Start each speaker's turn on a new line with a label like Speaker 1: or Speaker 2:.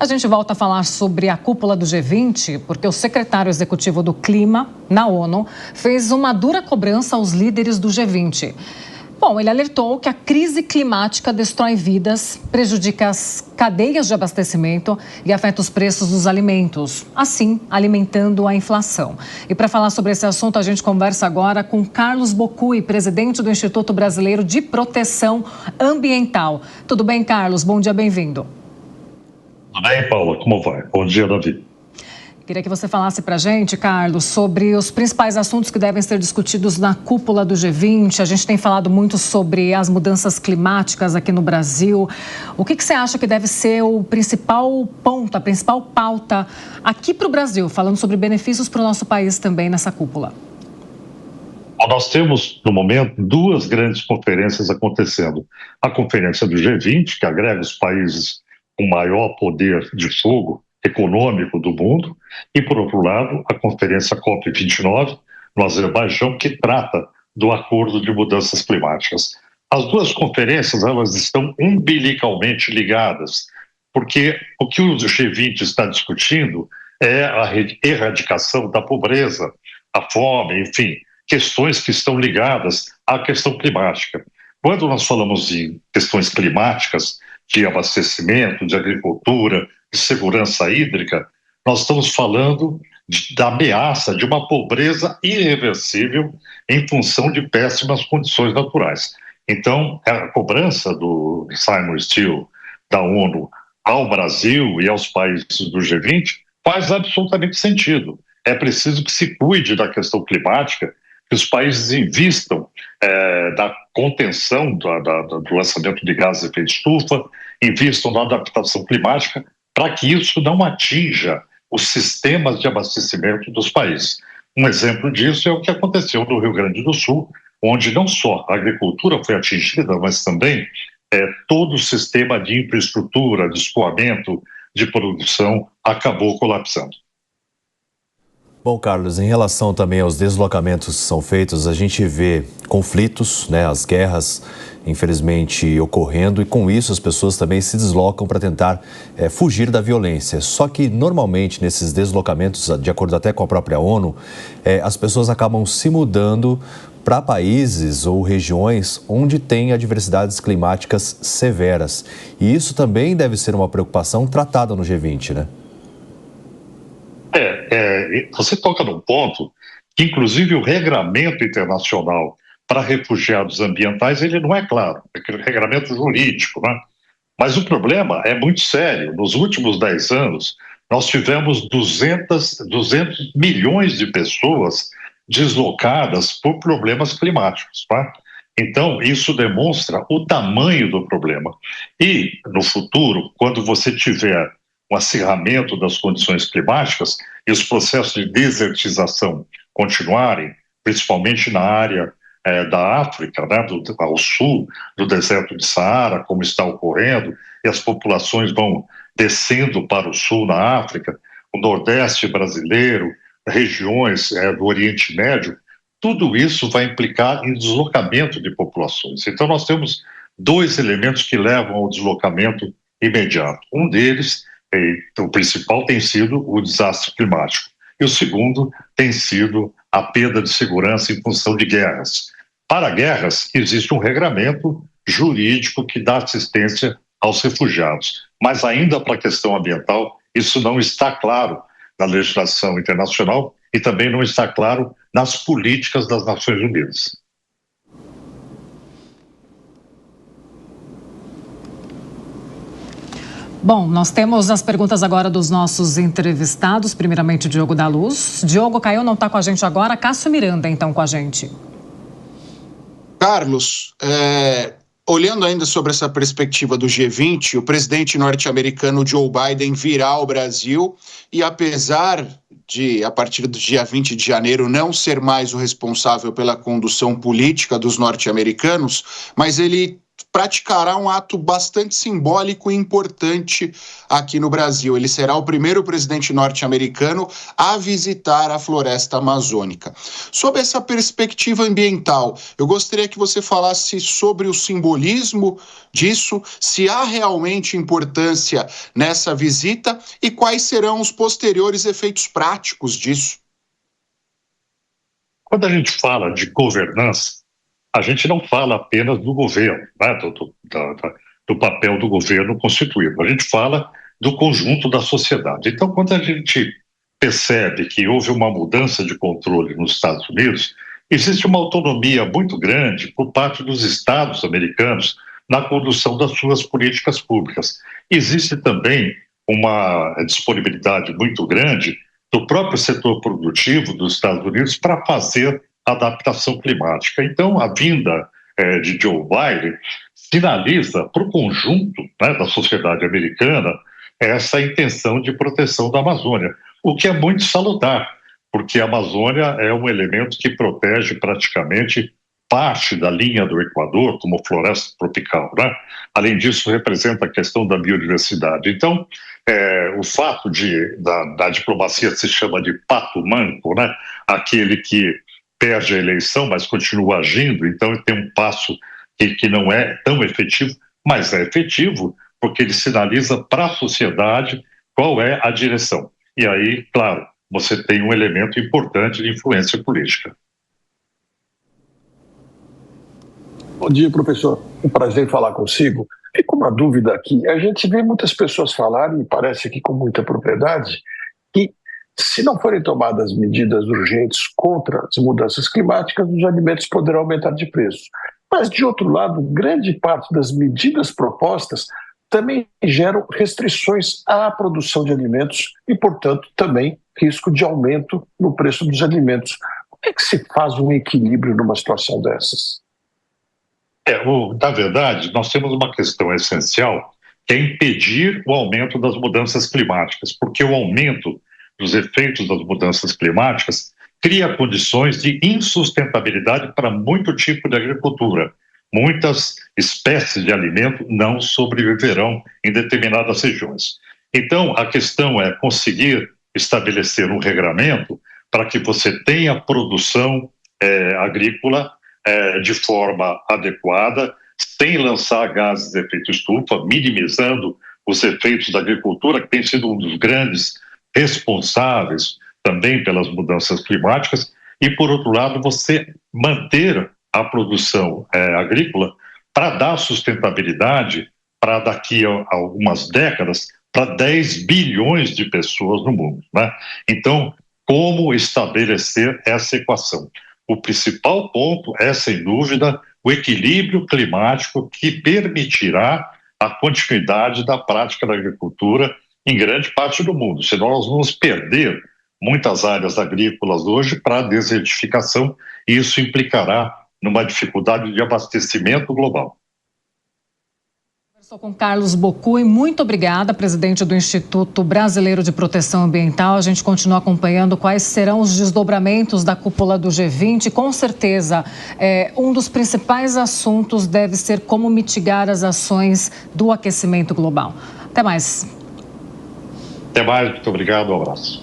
Speaker 1: A gente volta a falar sobre a cúpula do G20, porque o secretário executivo do Clima, na ONU, fez uma dura cobrança aos líderes do G20. Bom, ele alertou que a crise climática destrói vidas, prejudica as cadeias de abastecimento e afeta os preços dos alimentos, assim alimentando a inflação. E para falar sobre esse assunto, a gente conversa agora com Carlos Bocui, presidente do Instituto Brasileiro de Proteção Ambiental. Tudo bem, Carlos? Bom dia, bem-vindo.
Speaker 2: Tudo bem, Paula? Como vai? Bom dia, Davi.
Speaker 1: Queria que você falasse para a gente, Carlos, sobre os principais assuntos que devem ser discutidos na cúpula do G20. A gente tem falado muito sobre as mudanças climáticas aqui no Brasil. O que você acha que deve ser o principal ponto, a principal pauta aqui para o Brasil, falando sobre benefícios para o nosso país também nessa cúpula?
Speaker 2: Nós temos, no momento, duas grandes conferências acontecendo. A conferência do G20, que agrega os países com maior poder de fogo econômico do mundo, e, por outro lado, a Conferência COP29, no Azerbaijão, que trata do Acordo de Mudanças Climáticas. As duas conferências, elas estão umbilicalmente ligadas, porque o que o G20 está discutindo é a erradicação da pobreza, a fome, enfim, questões que estão ligadas à questão climática. Quando nós falamos em questões climáticas, de abastecimento, de agricultura, de segurança hídrica, nós estamos falando da ameaça de uma pobreza irreversível em função de péssimas condições naturais. Então, a cobrança do Simon Stiell, da ONU, ao Brasil e aos países do G20 faz absolutamente sentido. É preciso que se cuide da questão climática, que os países invistam da contenção do lançamento de gases de efeito estufa, invistam na adaptação climática, para que isso não atinja os sistemas de abastecimento dos países. Um exemplo disso é o que aconteceu no Rio Grande do Sul, onde não só a agricultura foi atingida, mas também todo o sistema de infraestrutura, de escoamento, de produção acabou colapsando.
Speaker 3: Bom, Carlos, em relação também aos deslocamentos que são feitos, a gente vê conflitos, as guerras, infelizmente, ocorrendo, e com isso as pessoas também se deslocam para tentar fugir da violência. Só que, normalmente, nesses deslocamentos, de acordo até com a própria ONU, as pessoas acabam se mudando para países ou regiões onde tem adversidades climáticas severas. E isso também deve ser uma preocupação tratada no G20, né?
Speaker 2: Você toca num ponto que, inclusive, o regramento internacional para refugiados ambientais, ele não é claro, é aquele regramento jurídico, né? Mas o problema é muito sério. Nos últimos 10 anos, nós tivemos 200 milhões de pessoas deslocadas por problemas climáticos, tá? Então, isso demonstra o tamanho do problema. E, no futuro, quando você tiver um acirramento das condições climáticas e os processos de desertização continuarem, principalmente na área da África, ao sul do deserto de Saara, como está ocorrendo, e as populações vão descendo para o sul na África, o Nordeste brasileiro, regiões do Oriente Médio, tudo isso vai implicar em deslocamento de populações. Então, nós temos dois elementos que levam ao deslocamento imediato. Um deles, o principal, tem sido o desastre climático. E o segundo tem sido a perda de segurança em função de guerras. Para guerras, existe um regramento jurídico que dá assistência aos refugiados. Mas ainda para a questão ambiental, isso não está claro na legislação internacional e também não está claro nas políticas das Nações Unidas.
Speaker 1: Bom, nós temos as perguntas agora dos nossos entrevistados, primeiramente o Diogo da Luz. Diogo caiu, não está com a gente agora. Cássio Miranda, então, com a gente.
Speaker 4: Carlos, olhando ainda sobre essa perspectiva do G20, o presidente norte-americano Joe Biden virá ao Brasil e, apesar de, a partir do dia 20 de janeiro, não ser mais o responsável pela condução política dos norte-americanos, mas ele praticará um ato bastante simbólico e importante aqui no Brasil. Ele será o primeiro presidente norte-americano a visitar a floresta amazônica. Sob essa perspectiva ambiental, eu gostaria que você falasse sobre o simbolismo disso, se há realmente importância nessa visita e quais serão os posteriores efeitos práticos disso.
Speaker 2: Quando a gente fala de governança, a gente não fala apenas do governo, né, do papel do governo constituído. A gente fala do conjunto da sociedade. Então, quando a gente percebe que houve uma mudança de controle nos Estados Unidos, existe uma autonomia muito grande por parte dos estados americanos na condução das suas políticas públicas. Existe também uma disponibilidade muito grande do próprio setor produtivo dos Estados Unidos para fazer adaptação climática. Então, a vinda de Joe Biden sinaliza para o conjunto, né, da sociedade americana essa intenção de proteção da Amazônia, o que é muito salutar, porque a Amazônia é um elemento que protege praticamente parte da linha do Equador, como floresta tropical, né? Além disso, representa a questão da biodiversidade. Então, o fato da diplomacia se chama de pato manco, né? Aquele que perde a eleição, mas continua agindo, então tem um passo que não é tão efetivo, mas é efetivo porque ele sinaliza para a sociedade qual é a direção. E aí, claro, você tem um elemento importante de influência política.
Speaker 5: Bom dia, professor. Um prazer falar consigo. Fica uma dúvida aqui. A gente vê muitas pessoas falarem, e parece aqui com muita propriedade, que se não forem tomadas medidas urgentes contra as mudanças climáticas, os alimentos poderão aumentar de preço. Mas, de outro lado, grande parte das medidas propostas também geram restrições à produção de alimentos e, portanto, também risco de aumento no preço dos alimentos. Como é que se faz um equilíbrio numa situação dessas?
Speaker 2: Na verdade, nós temos uma questão essencial, que é impedir o aumento das mudanças climáticas, porque o aumento dos efeitos das mudanças climáticas cria condições de insustentabilidade para muito tipo de agricultura. Muitas espécies de alimento não sobreviverão em determinadas regiões. Então, a questão é conseguir estabelecer um regramento para que você tenha produção agrícola de forma adequada, sem lançar gases de efeito estufa, minimizando os efeitos da agricultura, que tem sido um dos grandes responsáveis também pelas mudanças climáticas, e, por outro lado, você manter a produção agrícola para dar sustentabilidade para daqui a algumas décadas para 10 bilhões de pessoas no mundo, né? Então, como estabelecer essa equação? O principal ponto é, sem dúvida, o equilíbrio climático que permitirá a continuidade da prática da agricultura em grande parte do mundo. Senão nós vamos perder muitas áreas agrícolas hoje para a desertificação e isso implicará numa dificuldade de abastecimento global.
Speaker 1: Conversou com Carlos Bocui, muito obrigada, presidente do Instituto Brasileiro de Proteção Ambiental. A gente continua acompanhando quais serão os desdobramentos da cúpula do G20. Com certeza, um dos principais assuntos deve ser como mitigar as ações do aquecimento global. Até mais.
Speaker 2: Até mais, muito obrigado, um abraço.